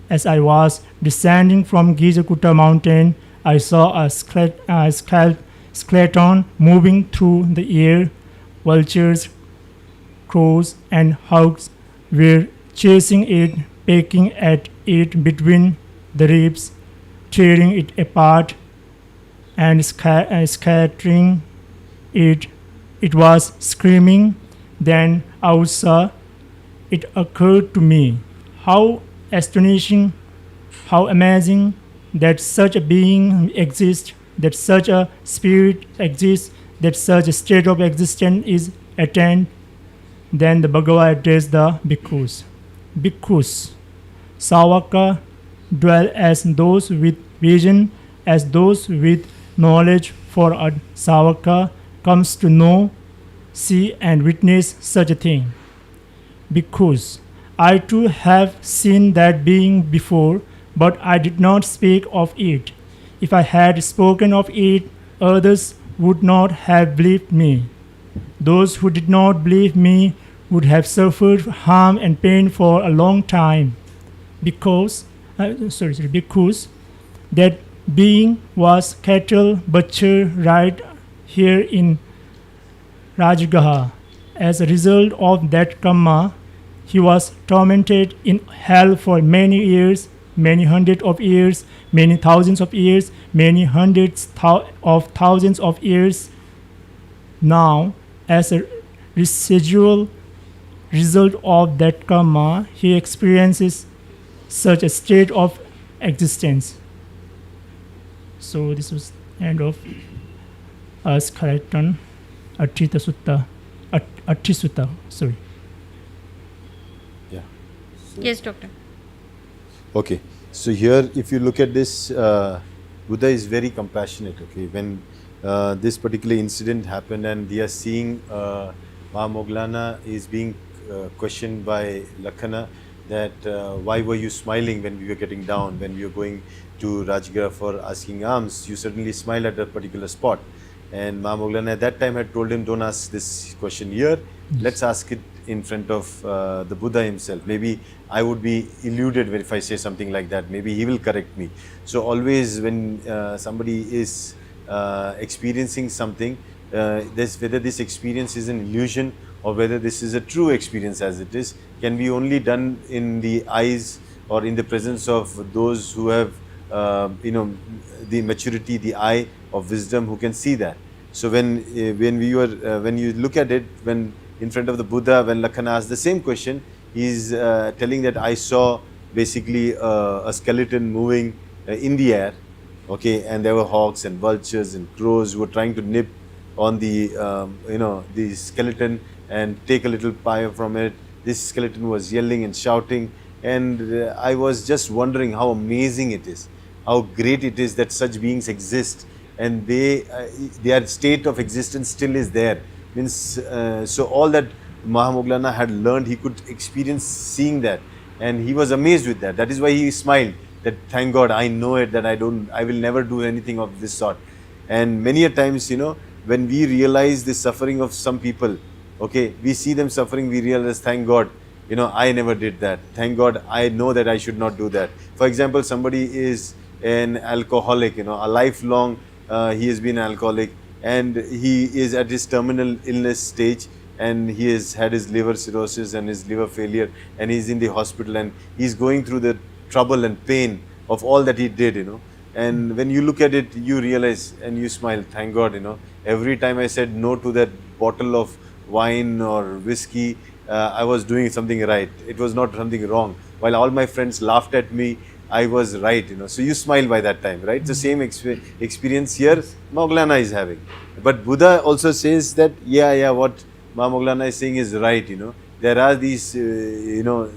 [SPEAKER 1] as I was descending from Gijakuta mountain, I saw a skeleton moving through the air. Vultures, crows, and hogs were chasing it, pecking at it between the ribs, tearing it apart, and scattering it. It was screaming. Then Ausa, it occurred to me, how astonishing, how amazing that such a being exists, that such a spirit exists, that such a state of existence is attained. Then the Bhagava addressed the bhikkhus. Bhikkhus, Savaka dwell as those with vision, as those with knowledge, for a Savaka comes to know, see and witness such a thing. Bhikkhus, I too have seen that being before, but I did not speak of it. If I had spoken of it, others would not have believed me. Those who did not believe me would have suffered harm and pain for a long time. Because that being was cattle butcher right here in Rajgaha. As a result of that karma, he was tormented in hell for many years, many hundreds of years, many thousands of years, many hundreds of thousands of years. Now, as a residual result of that karma, he experiences such a state of existence. So this was end of skeleton, Attita Sutta, Atti Sutta, sorry.
[SPEAKER 2] Yeah.
[SPEAKER 3] Yes, doctor.
[SPEAKER 2] Okay. So here, if you look at this, Buddha is very compassionate. Okay, when this particular incident happened, and they are seeing Mahamoglana is being questioned by Lakhana that why were you smiling when we were getting down, when we were going to Rajgir for asking alms? You certainly smiled at a particular spot. And Mahamoglana at that time had told him, don't ask this question here, let's ask it in front of the Buddha himself. Maybe I would be eluded if I say something like that. Maybe he will correct me. So always when somebody is experiencing something, whether this experience is an illusion or whether this is a true experience as it is, can be only done in the eyes or in the presence of those who have the maturity, the eye of wisdom, who can see that. So when you look at it, when in front of the Buddha, when Lakhana asked the same question, he is telling that I saw basically a skeleton moving in the air, okay, and there were hawks and vultures and crows who were trying to nip on the the skeleton and take a little pie from it. This skeleton was yelling and shouting, and I was just wondering how amazing it is, how great it is that such beings exist, and their state of existence still is there. Means so all that Mahamoglana had learned, he could experience seeing that, and he was amazed with that. That is why he smiled, that thank God I know it, that I will never do anything of this sort. And many a times, when we realize the suffering of some people, okay, we see them suffering, we realize, thank God, I never did that. Thank God, I know that I should not do that. For example, somebody is an alcoholic, a lifelong, he has been alcoholic, and he is at his terminal illness stage, and he has had his liver cirrhosis and his liver failure, and he's in the hospital, and he's going through the trouble and pain of all that he did. And when you look at it, you realize and you smile, thank God, every time I said no to that bottle of wine or whiskey, I was doing something right. It was not something wrong. While all my friends laughed at me, I was right. So you smile by that time, right? The same experience here Moglana is having. But Buddha also says that, yeah, what Ma Moglana is saying is right. There are these,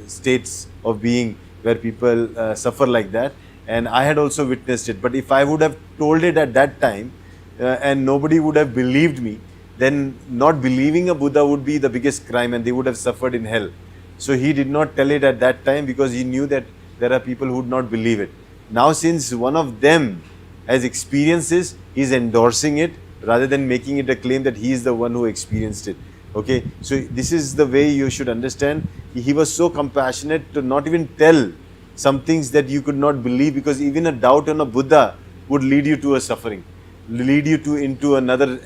[SPEAKER 2] states of being where people suffer like that. And I had also witnessed it. But if I would have told it at that time, and nobody would have believed me, then not believing a Buddha would be the biggest crime, and they would have suffered in hell. So he did not tell it at that time, because he knew that there are people who would not believe it. Now, since one of them has experiences, he is endorsing it rather than making it a claim that he is the one who experienced it. Okay, so this is the way you should understand. He was so compassionate to not even tell some things that you could not believe, because even a doubt on a Buddha would lead you to a suffering, lead you to into another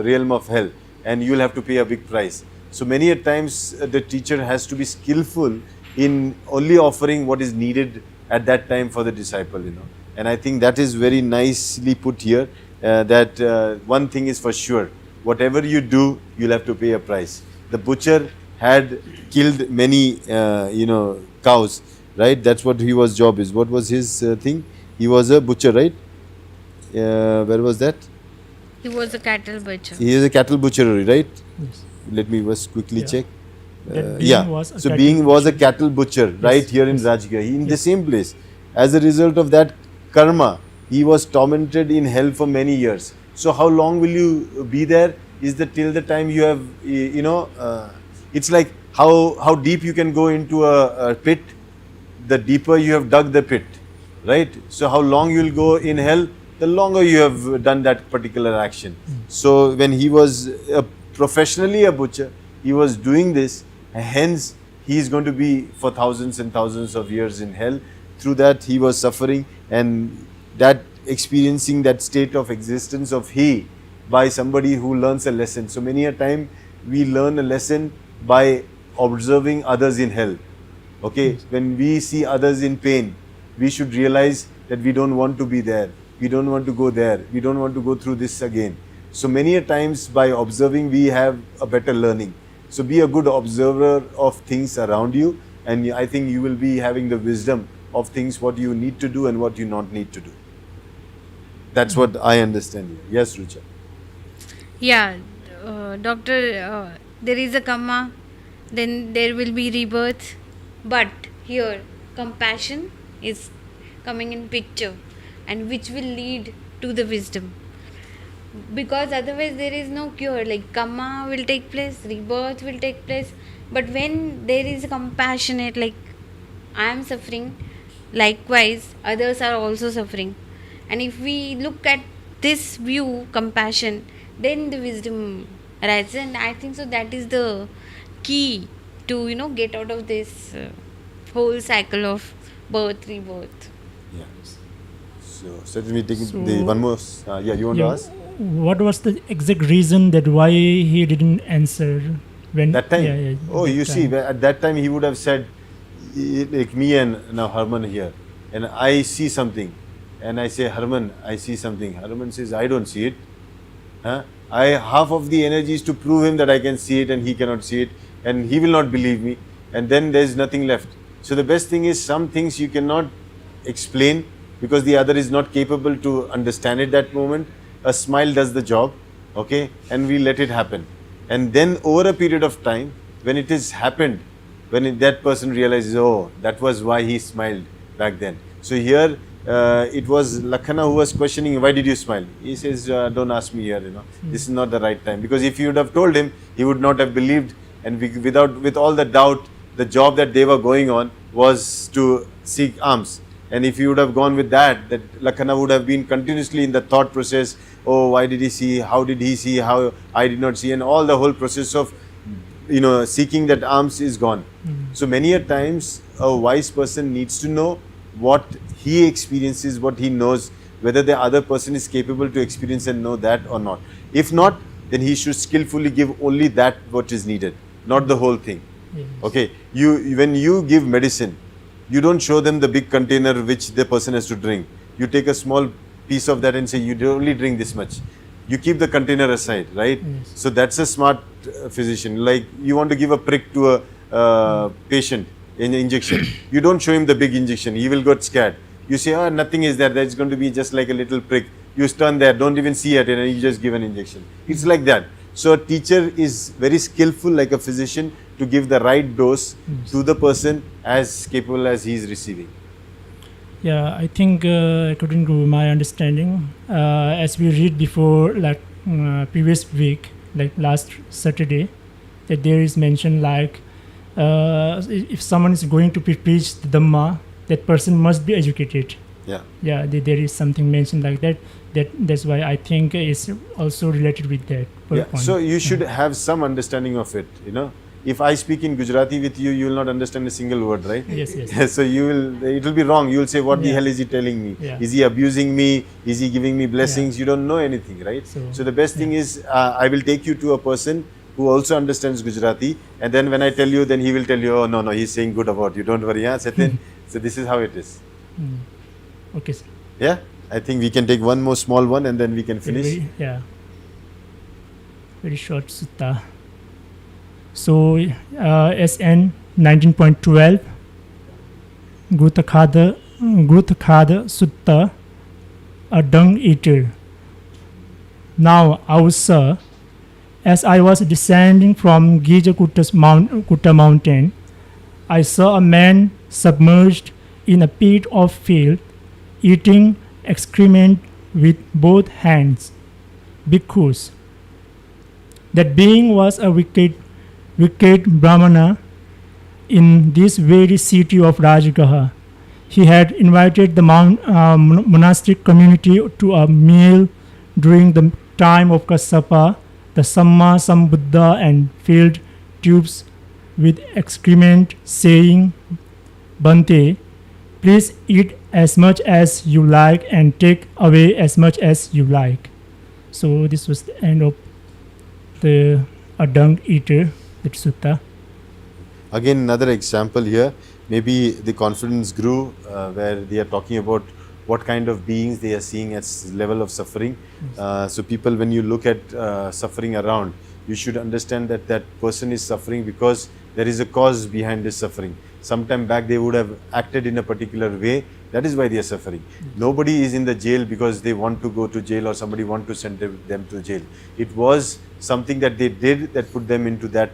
[SPEAKER 2] realm of hell, and you will have to pay a big price. So many a times the teacher has to be skillful in only offering what is needed at that time for the disciple. And I think that is very nicely put here, that one thing is for sure, whatever you do, you'll have to pay a price. The butcher had killed many cows, right? That's what his job is. What was his thing? He was a butcher, right? Where was that?
[SPEAKER 3] He was a cattle butcher.
[SPEAKER 2] He is a cattle butchery, right?
[SPEAKER 1] Yes.
[SPEAKER 2] Let me just quickly
[SPEAKER 1] Yeah.
[SPEAKER 2] check.
[SPEAKER 1] That being was a
[SPEAKER 2] So
[SPEAKER 1] cattle
[SPEAKER 2] being was a
[SPEAKER 1] butcher.
[SPEAKER 2] cattle butcher, right
[SPEAKER 1] Yes,
[SPEAKER 2] here in
[SPEAKER 1] yes.
[SPEAKER 2] Rajgir, in the
[SPEAKER 1] Yes.
[SPEAKER 2] same place. As a result of that karma, he was tormented in hell for many years. So how long will you be there? Is that till the time you have, it's like how deep you can go into a pit. The deeper you have dug the pit, right? So how long you will go in hell, the longer you have done that particular action. So when he was professionally a butcher, he was doing this, hence he is going to be for thousands and thousands of years in hell. Through that he was suffering, and that experiencing that state of existence of he by somebody who learns a lesson. So many a time we learn a lesson by observing others in hell. Okay, when we see others in pain, we should realize that we don't want to be there. We don't want to go there. We don't want to go through this again. So many a times by observing, we have a better learning. So be a good observer of things around you, and I think you will be having the wisdom of things, what you need to do and what you not need to do. That's what I understand here. Yes, Rucha.
[SPEAKER 3] Yeah, doctor, there is a karma, then there will be rebirth, but here compassion is coming in picture, and which will lead to the wisdom, because otherwise there is no cure. Like karma will take place, rebirth will take place, but when there is a compassionate, like I am suffering, likewise others are also suffering, and if we look at this view, compassion, then the wisdom arises. And I think so that is the key to get out of this whole cycle of birth, rebirth.
[SPEAKER 2] Yeah. So certainly taking
[SPEAKER 1] So-
[SPEAKER 2] the one more. You want to
[SPEAKER 1] Yeah,
[SPEAKER 2] ask?
[SPEAKER 1] what was the exact reason that why he didn't answer when
[SPEAKER 2] That time?
[SPEAKER 1] Yeah,
[SPEAKER 2] Oh,
[SPEAKER 1] that
[SPEAKER 2] you see,
[SPEAKER 1] time.
[SPEAKER 2] at that time he would have said, like me and now Harman here, and I see something, and I say, Harman, I see something. Harman says, I don't see it. Huh? Half of the energy is to prove him that I can see it and he cannot see it, and he will not believe me, and then there is nothing left. So the best thing is, some things you cannot explain because the other is not capable to understand it that moment. A smile does the job, okay, and we let it happen. And then over a period of time, when it has happened, when that person realizes, oh, that was why he smiled back then. So here it was Lakhana who was questioning, why did you smile? He says, don't ask me here, this is not the right time. Because if you would have told him, he would not have believed, and with all the doubt, the job that they were going on was to seek alms. And if you would have gone with that Lakhana would have been continuously in the thought process, oh, why did he see, how did he see, how I did not see, and all the whole process of seeking that alms is gone. So many a times a wise person needs to know what he experiences, what he knows, whether the other person is capable to experience and know that or not. If not, then he should skillfully give only that what is needed, not the whole thing.
[SPEAKER 1] Yes.
[SPEAKER 2] Okay, when you give medicine, you don't show them the big container which the person has to drink. You take a small piece of that and say, you only drink this much. You keep the container aside, right?
[SPEAKER 1] Yes.
[SPEAKER 2] So that's a smart physician. Like you want to give a prick to a patient, an injection. You don't show him the big injection. He will get scared. You say, oh, nothing is there. That's going to be just like a little prick. You stand there, don't even see it, and you just give an injection. It's like that. So a teacher is very skillful, like a physician, to give the right dose to the person as capable as he is receiving.
[SPEAKER 1] Yeah, I think according to my understanding, as we read before, like previous week, like last Saturday, that there is mention like if someone is going to preach the Dhamma, that person must be educated.
[SPEAKER 2] Yeah.
[SPEAKER 1] Yeah, there is something mentioned like that. That's why I think it's also related with that. Point.
[SPEAKER 2] So you should have some understanding of it. If I speak in Gujarati with you, you will not understand a single word, right?
[SPEAKER 1] Yes.
[SPEAKER 2] So it will be wrong. You will say, what the hell is he telling me?
[SPEAKER 1] Yeah.
[SPEAKER 2] Is he abusing me? Is he giving me blessings? You don't know anything, right? So the best thing is, I will take you to a person who also understands Gujarati, and then when I tell you, then he will tell you, oh no, he's saying good about you. Don't worry, Satin. So this is how it is.
[SPEAKER 1] Okay, sir.
[SPEAKER 2] Yeah, I think we can take one more small one and then we can finish.
[SPEAKER 1] Very short sutta. So, SN 19.12, Guthakada Sutta, a dung eater. Now, Ausa, as I was descending from Kutta mountain, I saw a man submerged in a pit of filth, eating excrement with both hands. Bhikkhus. That being was a wicked Brahmana in this very city of Rajagaha. He had invited the monastic community to a meal during the time of Kassapa, the Samma Sambuddha, and filled tubes with excrement, saying, Bante, please eat as much as you like and take away as much as you like. So this was the end of the dung eater, that sutta.
[SPEAKER 2] Again, another example here. Maybe the confidence grew where they are talking about what kind of beings they are seeing at level of suffering. So people, when you look at suffering around, you should understand that that person is suffering because there is a cause behind this suffering. Sometime back they would have acted in a particular way. That is why they are suffering. Nobody is in the jail because they want to go to jail or somebody want to send them to jail. It was something that they did that put them into that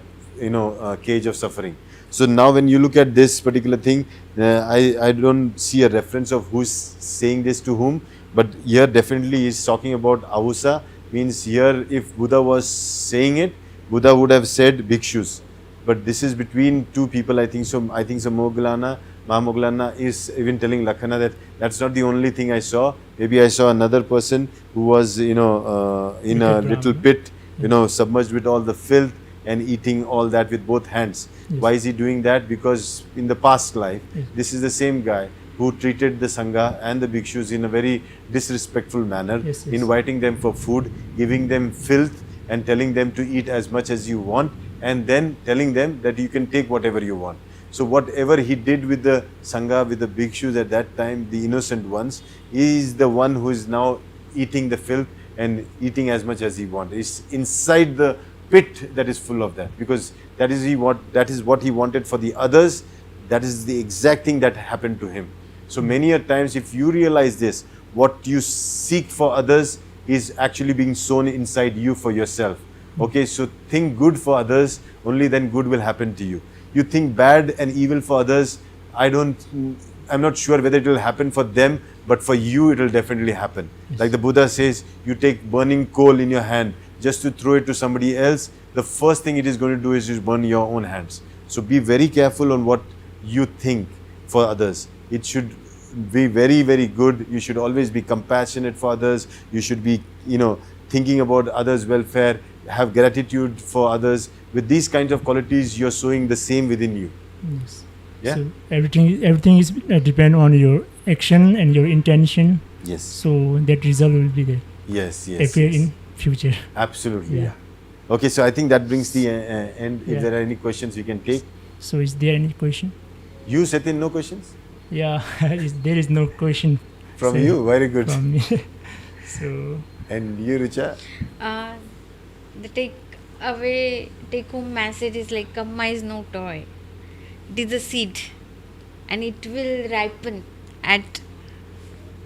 [SPEAKER 2] cage of suffering. So now when you look at this particular thing, I don't see a reference of who's saying this to whom, but here definitely is talking about ahusa. Means here if Buddha was saying it, Buddha would have said bhikshus. But this is between two people, I think so. Mahamoggallana is even telling Lakhana that that's not the only thing I saw. Maybe I saw another person who was in a little pit, submerged with all the filth and eating all that with both hands.
[SPEAKER 1] Yes.
[SPEAKER 2] Why is he doing that? Because in the past life, this is the same guy who treated the Sangha and the bhikshus in a very disrespectful manner, inviting them for food, giving them filth and telling them to eat as much as you want, and then telling them that you can take whatever you want. So whatever he did with the Sangha, with the bhikshus at that time, the innocent ones, he is the one who is now eating the filth and eating as much as he wants. It's inside the pit that is full of that, because that is what he wanted for the others. That is the exact thing that happened to him. So many a times, if you realize this, what you seek for others is actually being sown inside you for yourself. Okay, so think good for others, only then good will happen to you. You think bad and evil for others, I'm not sure whether it will happen for them, but for you it will definitely happen. Like the Buddha says, you take burning coal in your hand just to throw it to somebody else, the first thing it is going to do is just burn your own hands. So be very careful on what you think for others. It should be very, very good. You should always be compassionate for others. You should be, thinking about others' welfare, have gratitude for others. with these kinds of qualities, you're sowing the same within you.
[SPEAKER 1] Yes.
[SPEAKER 2] Yeah?
[SPEAKER 1] So everything is depend on your action and your intention.
[SPEAKER 2] Yes.
[SPEAKER 1] So that result will be there.
[SPEAKER 2] Yes, yes.
[SPEAKER 1] Appear
[SPEAKER 2] yes.
[SPEAKER 1] in future.
[SPEAKER 2] Absolutely.
[SPEAKER 1] Yeah.
[SPEAKER 2] Okay, so I think that brings the end. If
[SPEAKER 1] Yeah.
[SPEAKER 2] there are any questions, we can take.
[SPEAKER 1] So is there any question?
[SPEAKER 2] You, Satin, no questions?
[SPEAKER 1] Yeah, there is no question
[SPEAKER 2] From
[SPEAKER 1] So,
[SPEAKER 2] you? Very good.
[SPEAKER 1] from me. So
[SPEAKER 2] And you, Richa?
[SPEAKER 3] The take home message is like karma is no toy. It is a seed and it will ripen at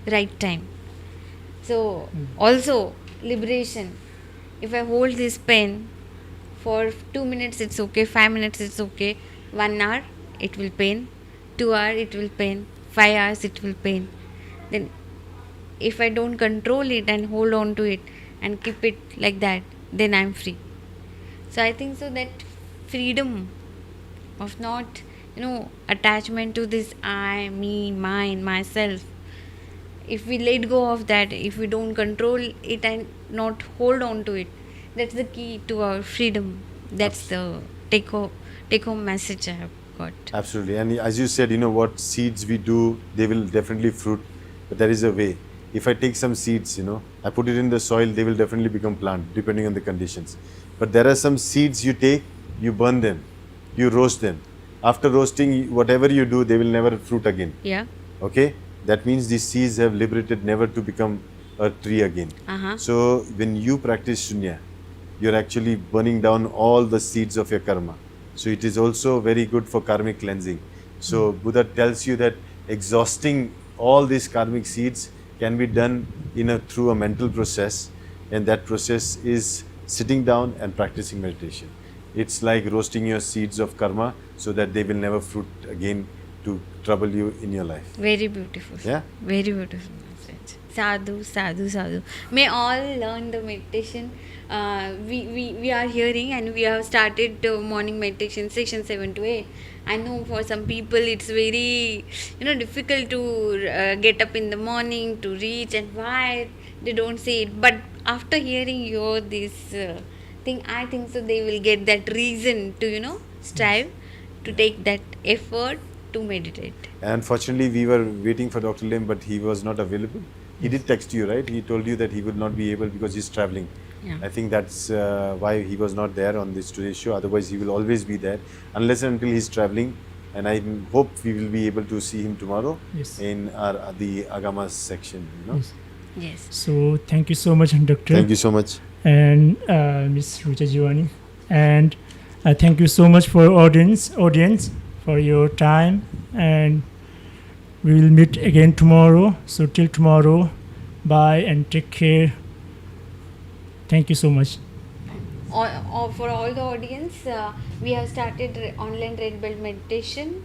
[SPEAKER 3] right time. So also liberation. If I hold this pen for 2 minutes it's okay, 5 minutes it's okay, 1 hour it will pain, 2 hours it will pain, 5 hours it will pain. Then if I don't control it and hold on to it and keep it like that, then I'm free. So I think so that freedom of not, attachment to this I, me, mine, myself. If we let go of that, if we don't control it and not hold on to it, that's the key to our freedom. That's the take home message I have got.
[SPEAKER 2] Absolutely. And as you said, what seeds we do, they will definitely fruit. But there is a way. If I take some seeds, I put it in the soil, they will definitely become plant, depending on the conditions. But there are some seeds you take, you burn them, you roast them. After roasting, whatever you do, they will never fruit again.
[SPEAKER 3] Yeah.
[SPEAKER 2] Okay? That means these seeds have liberated never to become a tree again. So when you practice shunya, you're actually burning down all the seeds of your karma. So it is also very good for karmic cleansing. So Buddha tells you that exhausting all these karmic seeds can be done through a mental process, and that process is sitting down and practicing meditation. It's like roasting your seeds of karma so that they will never fruit again to trouble you in your life.
[SPEAKER 3] Very beautiful.
[SPEAKER 2] Yeah?
[SPEAKER 3] Very beautiful message. Sadhu, sadhu, sadhu. May all learn the meditation. We are hearing and we have started morning meditation session 7 to 8. I know for some people it's very difficult to get up in the morning to reach, and why they don't say it. But after hearing your this thing, I think so they will get that reason to strive to take that effort to meditate.
[SPEAKER 2] Unfortunately, we were waiting for Dr. Lim, but he was not available. He did text you, right? He told you that he would not be able because he's traveling.
[SPEAKER 3] Yeah.
[SPEAKER 2] I think that's why he was not there on this today's show. Otherwise, he will always be there, unless and until he's traveling. And I hope we will be able to see him tomorrow in the Agamas section.
[SPEAKER 3] Yes.
[SPEAKER 1] So thank you so much, Doctor.
[SPEAKER 2] Thank you so much.
[SPEAKER 1] And Ms. Rucha Jiwani. And thank you so much for audience for your time. And we will meet again tomorrow. So till tomorrow, bye and take care. Thank you so much.
[SPEAKER 3] For all the audience, we have started online red belt meditation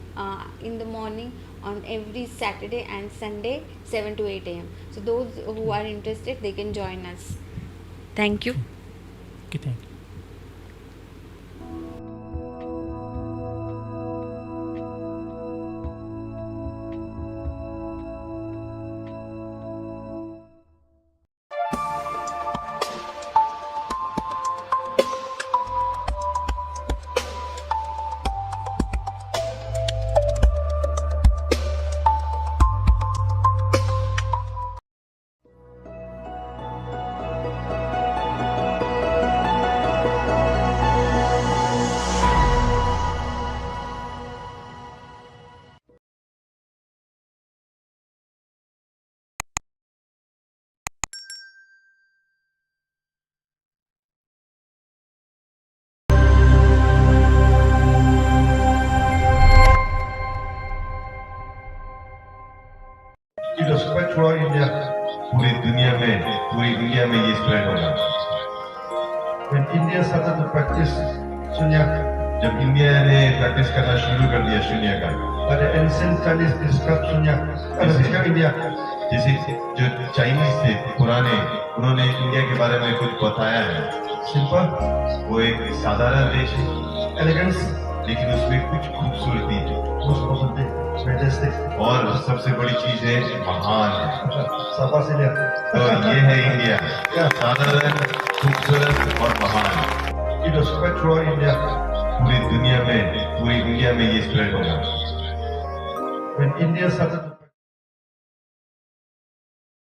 [SPEAKER 3] in the morning on every Saturday and Sunday 7 to 8 a.m. So those who are interested, they can join us. Thank you.
[SPEAKER 1] Okay, thank you.
[SPEAKER 4] जो spread हुआ India पूरी दुनिया में ये spread होगा. When India started to practice Sunya, जब India ने practice करना शुरू कर दिया शून्य का, but the ancient Chinese described Sunya as India. जैसे जो चाइनीज थे पुराने, उन्होंने इंडिया के बारे में कुछ बताया है. Simple, वो एक साधारण देश है. Elegance, लेकिन उसमें कुछ खूबसूरती है. और सबसे बड़ी चीज है महान है. तो ये है इंडिया, साधारण, खूबसूरत और महान. कि जो स्पिरिचुअल इंडिया पूरी दुनिया में ये स्प्रेड होगा. When India started